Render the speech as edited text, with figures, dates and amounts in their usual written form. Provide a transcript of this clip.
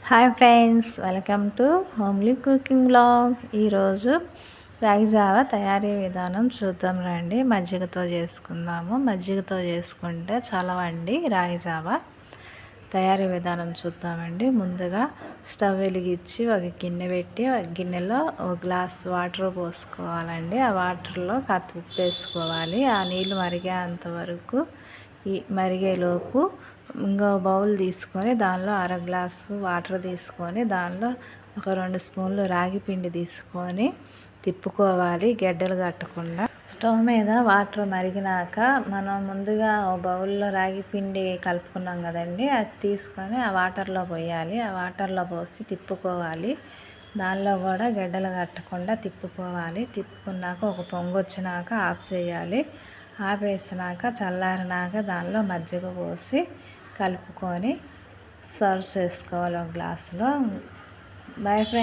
Hi friends, welcome to homely cooking blog. ఈరోజు రాగి Java తయారీ విధానం చూద్దాం రండి. మజ్జిగతో చేసుకుందాము. మజ్జిగతో చేసుకుంటే చలవండి రాగి జావా. తయారీ విధానం చూద్దామండి. ముందుగా స్టవ్ వెలిగించి ఒక గిన్నె పెట్టి ఒక గిన్నెలో ఒక గ్లాస్ వాటర్ పోసుకోవాలండి. ఆ వాటర్లో ఉప్పు వేసుకోవాలి. ఆ నీళ్ళు మరిగేంత వరకు మరిగేలోపు ఇంకో బౌల్ తీసుకొని దానిలో గ్లాసు వాటర్ తీసుకొని దానిలో ఒక 2 స్పూన్లు రాగి పిండి తీసుకొని తిప్పుకోవాలి గడ్డలు కట్టకుండా. స్టవ్ మీద వాటర్ మరిగినాక మనం ముందుగా బౌల్లో రాగి పిండి కలుపుకున్నాం కదండి, అది తీసుకొని ఆ వాటర్లో పోయాలి. ఆ వాటర్లో పోసి తిప్పుకోవాలి. దానిలో కూడా గడ్డలు కట్టకుండా తిప్పుకోవాలి. తిప్పుకున్నాక ఒక పొంగు వచ్చినాక ఆఫ్ చేయాలి. ఆపేసినాక చల్లారినాక దానిలో మజ్జిగ పోసి కలుపుకొని సర్వ్ చేసుకోవాలి ఒక గ్లాసులో. Bye friends.